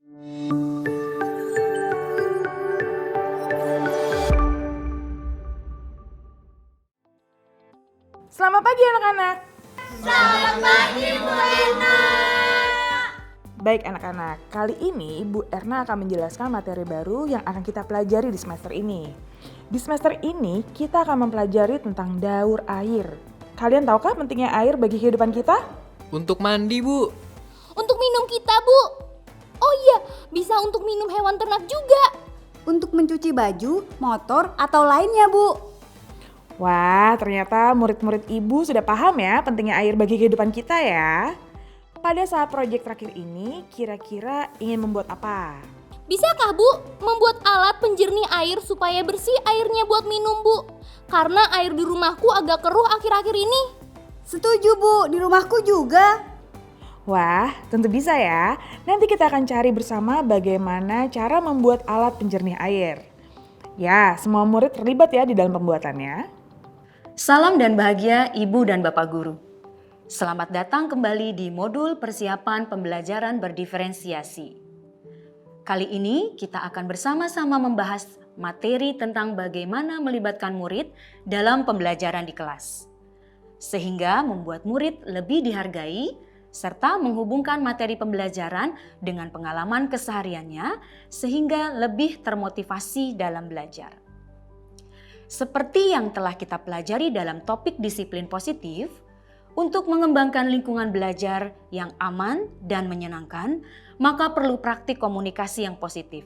Selamat pagi anak-anak. Selamat pagi Bu Erna. Baik anak-anak, kali ini Ibu Erna akan menjelaskan materi baru yang akan kita pelajari di semester ini. Di semester ini kita akan mempelajari tentang daur air. Kalian tahukah pentingnya air bagi kehidupan kita? Untuk mandi, Bu. Untuk minum kita Bu. Oh iya, bisa untuk minum hewan ternak juga. Untuk mencuci baju, motor, atau lainnya, Bu. Wah, ternyata murid-murid Ibu sudah paham ya pentingnya air bagi kehidupan kita ya. Pada saat proyek terakhir ini, kira-kira ingin membuat apa? Bisakah Bu membuat alat penjernih air supaya bersih airnya buat minum Bu? Karena air di rumahku agak keruh akhir-akhir ini. Setuju, Bu. Di rumahku juga. Wah, tentu bisa ya. Nanti kita akan cari bersama bagaimana cara membuat alat penjernih air. Ya, semua murid terlibat ya di dalam pembuatannya. Salam dan bahagia Ibu dan Bapak Guru. Selamat datang kembali di modul persiapan pembelajaran berdiferensiasi. Kali ini kita akan bersama-sama membahas materi tentang bagaimana melibatkan murid dalam pembelajaran di kelas. Sehingga membuat murid lebih dihargai serta menghubungkan materi pembelajaran dengan pengalaman kesehariannya sehingga lebih termotivasi dalam belajar. Seperti yang telah kita pelajari dalam topik disiplin positif, untuk mengembangkan lingkungan belajar yang aman dan menyenangkan, maka perlu praktik komunikasi yang positif.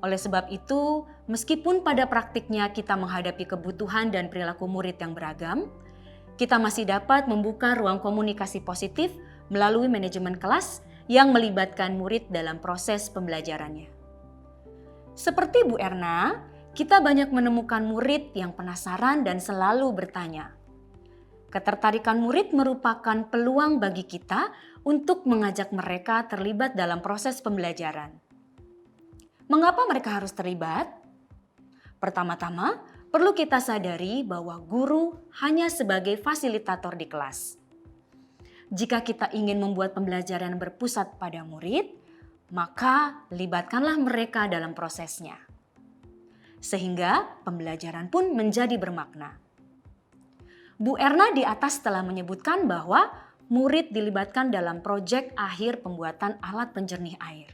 Oleh sebab itu, meskipun pada praktiknya kita menghadapi kebutuhan dan perilaku murid yang beragam, kita masih dapat membuka ruang komunikasi positif melalui manajemen kelas yang melibatkan murid dalam proses pembelajarannya. Seperti Bu Erna, kita banyak menemukan murid yang penasaran dan selalu bertanya. Ketertarikan murid merupakan peluang bagi kita untuk mengajak mereka terlibat dalam proses pembelajaran. Mengapa mereka harus terlibat? Pertama-tama, perlu kita sadari bahwa guru hanya sebagai fasilitator di kelas. Jika kita ingin membuat pembelajaran berpusat pada murid, maka libatkanlah mereka dalam prosesnya. Sehingga pembelajaran pun menjadi bermakna. Bu Erna di atas telah menyebutkan bahwa murid dilibatkan dalam proyek akhir pembuatan alat penjernih air.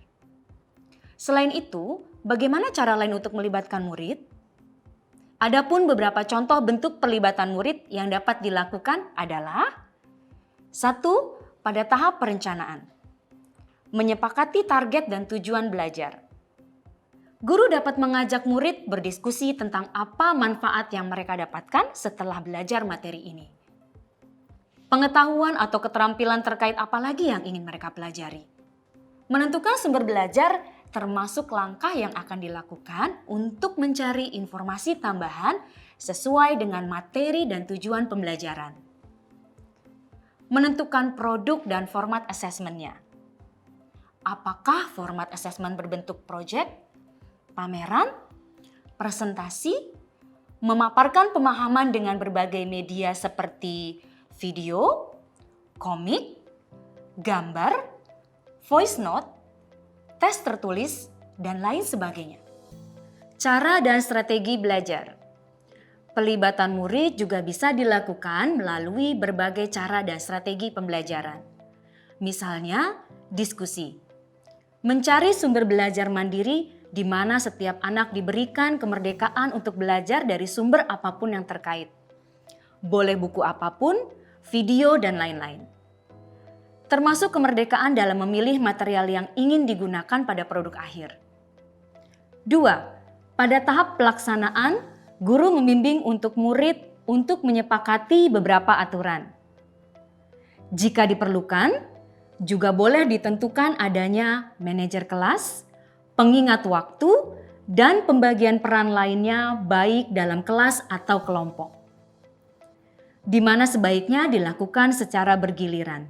Selain itu, bagaimana cara lain untuk melibatkan murid? Adapun beberapa contoh bentuk pelibatan murid yang dapat dilakukan adalah 1. Pada tahap perencanaan. Menyepakati target dan tujuan belajar. Guru dapat mengajak murid berdiskusi tentang apa manfaat yang mereka dapatkan setelah belajar materi ini. Pengetahuan atau keterampilan terkait apa lagi yang ingin mereka pelajari. Menentukan sumber belajar termasuk langkah yang akan dilakukan untuk mencari informasi tambahan sesuai dengan materi dan tujuan pembelajaran. Menentukan produk dan format asesmennya. Apakah format asesmen berbentuk proyek, pameran, presentasi, memaparkan pemahaman dengan berbagai media seperti video, komik, gambar, voice note, tes tertulis, dan lain sebagainya. Cara dan strategi belajar. Pelibatan murid juga bisa dilakukan melalui berbagai cara dan strategi pembelajaran. Misalnya, diskusi. Mencari sumber belajar mandiri di mana setiap anak diberikan kemerdekaan untuk belajar dari sumber apapun yang terkait. Boleh buku apapun, video, dan lain-lain. Termasuk kemerdekaan dalam memilih material yang ingin digunakan pada produk akhir. 2. Pada tahap pelaksanaan, guru membimbing untuk murid untuk menyepakati beberapa aturan. Jika diperlukan, juga boleh ditentukan adanya manajer kelas, pengingat waktu, dan pembagian peran lainnya baik dalam kelas atau kelompok. Di mana sebaiknya dilakukan secara bergiliran.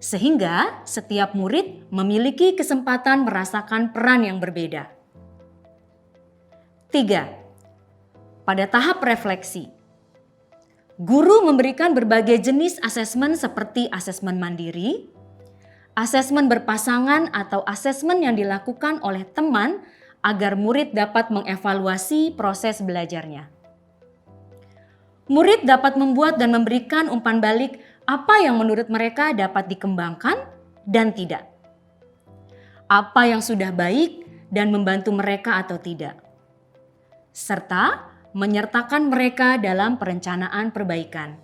Sehingga setiap murid memiliki kesempatan merasakan peran yang berbeda. 3. Pada tahap refleksi. Guru memberikan berbagai jenis asesmen seperti asesmen mandiri, asesmen berpasangan atau asesmen yang dilakukan oleh teman agar murid dapat mengevaluasi proses belajarnya. Murid dapat membuat dan memberikan umpan balik apa yang menurut mereka dapat dikembangkan dan tidak. Apa yang sudah baik dan membantu mereka atau tidak. Serta menyertakan mereka dalam perencanaan perbaikan.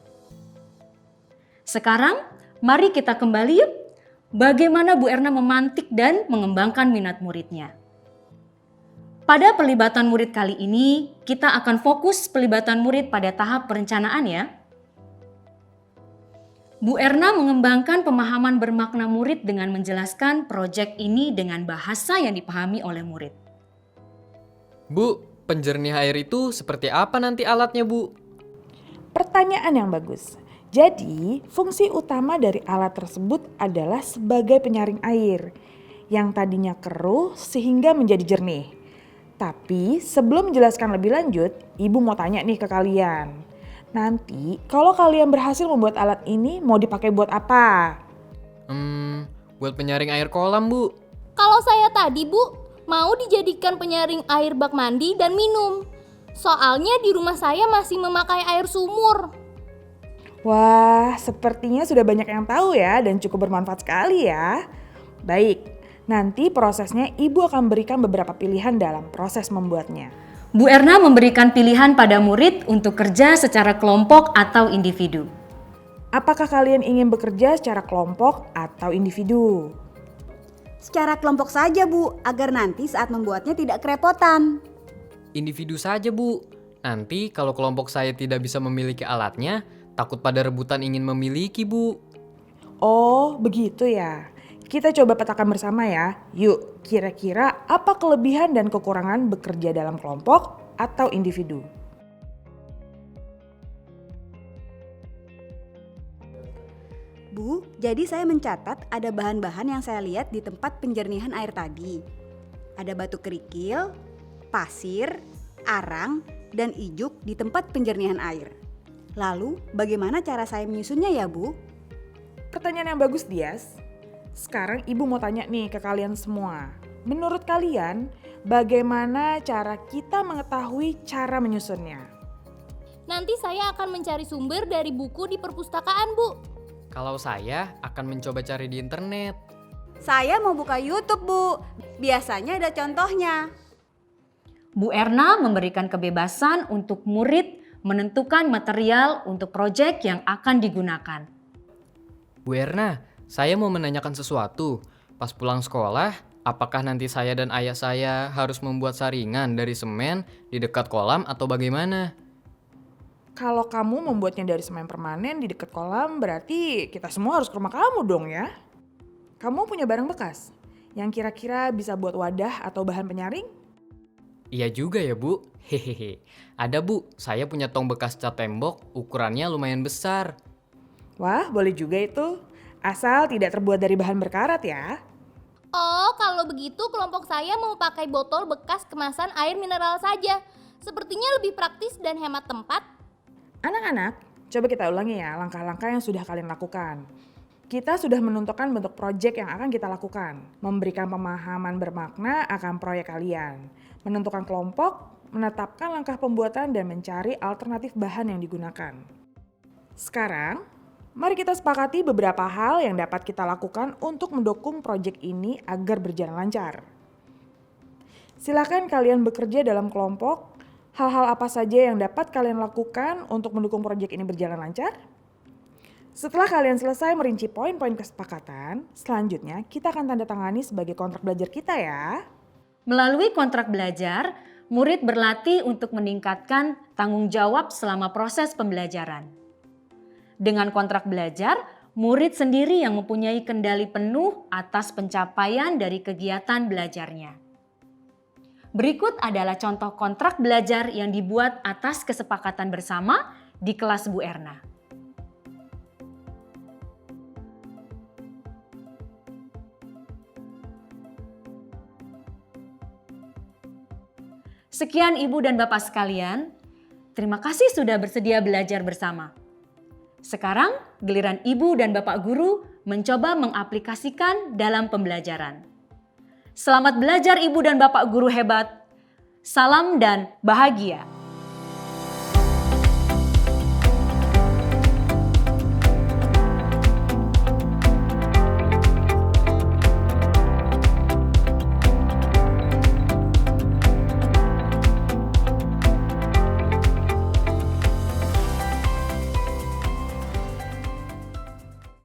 Sekarang, mari kita kembali yuk. Bagaimana Bu Erna memantik dan mengembangkan minat muridnya. Pada pelibatan murid kali ini, kita akan fokus pelibatan murid pada tahap perencanaan ya. Bu Erna mengembangkan pemahaman bermakna murid dengan menjelaskan proyek ini dengan bahasa yang dipahami oleh murid. Bu, penjernih air itu seperti apa nanti alatnya, Bu? Pertanyaan yang bagus. Jadi, fungsi utama dari alat tersebut adalah sebagai penyaring air yang tadinya keruh sehingga menjadi jernih. Tapi sebelum menjelaskan lebih lanjut, Ibu mau tanya nih ke kalian. Nanti kalau kalian berhasil membuat alat ini mau dipakai buat apa? Buat penyaring air kolam, Bu. Kalau saya tadi, Bu, mau dijadikan penyaring air bak mandi dan minum. Soalnya di rumah saya masih memakai air sumur. Wah, sepertinya sudah banyak yang tahu ya dan cukup bermanfaat sekali ya. Baik, nanti prosesnya Ibu akan berikan beberapa pilihan dalam proses membuatnya. Bu Erna memberikan pilihan pada murid untuk kerja secara kelompok atau individu. Apakah kalian ingin bekerja secara kelompok atau individu? Secara kelompok saja Bu, agar nanti saat membuatnya tidak kerepotan. Individu saja, Bu. Nanti kalau kelompok saya tidak bisa memiliki alatnya, takut pada rebutan ingin memiliki, Bu. Oh, begitu ya. Kita coba petakan bersama ya. Yuk, kira-kira apa kelebihan dan kekurangan bekerja dalam kelompok atau individu? Bu, jadi saya mencatat ada bahan-bahan yang saya lihat di tempat penjernihan air tadi. Ada batu kerikil, pasir, arang, dan ijuk di tempat penjernihan air. Lalu, bagaimana cara saya menyusunnya ya, Bu? Pertanyaan yang bagus, Dias. Sekarang Ibu mau tanya nih ke kalian semua. Menurut kalian, bagaimana cara kita mengetahui cara menyusunnya? Nanti saya akan mencari sumber dari buku di perpustakaan, Bu. Kalau saya akan mencoba cari di internet. Saya mau buka YouTube, Bu. Biasanya ada contohnya. Bu Erna memberikan kebebasan untuk murid menentukan material untuk proyek yang akan digunakan. Bu Erna, saya mau menanyakan sesuatu. Pas pulang sekolah, apakah nanti saya dan ayah saya harus membuat saringan dari semen di dekat kolam atau bagaimana? Kalau kamu membuatnya dari semen permanen di dekat kolam, berarti kita semua harus ke rumah kamu dong ya. Kamu punya barang bekas yang kira-kira bisa buat wadah atau bahan penyaring? Iya juga ya, Bu. Hehehe. Ada, Bu. Saya punya tong bekas cat tembok, ukurannya lumayan besar. Wah, boleh juga itu. Asal tidak terbuat dari bahan berkarat ya. Oh, kalau begitu kelompok saya mau pakai botol bekas kemasan air mineral saja. Sepertinya lebih praktis dan hemat tempat. Anak-anak, coba kita ulangi ya langkah-langkah yang sudah kalian lakukan. Kita sudah menentukan bentuk proyek yang akan kita lakukan, memberikan pemahaman bermakna akan proyek kalian, menentukan kelompok, menetapkan langkah pembuatan dan mencari alternatif bahan yang digunakan. Sekarang, mari kita sepakati beberapa hal yang dapat kita lakukan untuk mendukung proyek ini agar berjalan lancar. Silakan kalian bekerja dalam kelompok. Hal-hal apa saja yang dapat kalian lakukan untuk mendukung proyek ini berjalan lancar? Setelah kalian selesai merinci poin-poin kesepakatan, selanjutnya kita akan tanda tangani sebagai kontrak belajar kita ya. Melalui kontrak belajar, murid berlatih untuk meningkatkan tanggung jawab selama proses pembelajaran. Dengan kontrak belajar, murid sendiri yang mempunyai kendali penuh atas pencapaian dari kegiatan belajarnya. Berikut adalah contoh kontrak belajar yang dibuat atas kesepakatan bersama di kelas Bu Erna. Sekian Ibu dan Bapak sekalian, terima kasih sudah bersedia belajar bersama. Sekarang giliran Ibu dan Bapak Guru mencoba mengaplikasikan dalam pembelajaran. Selamat belajar Ibu dan Bapak guru hebat. Salam dan bahagia.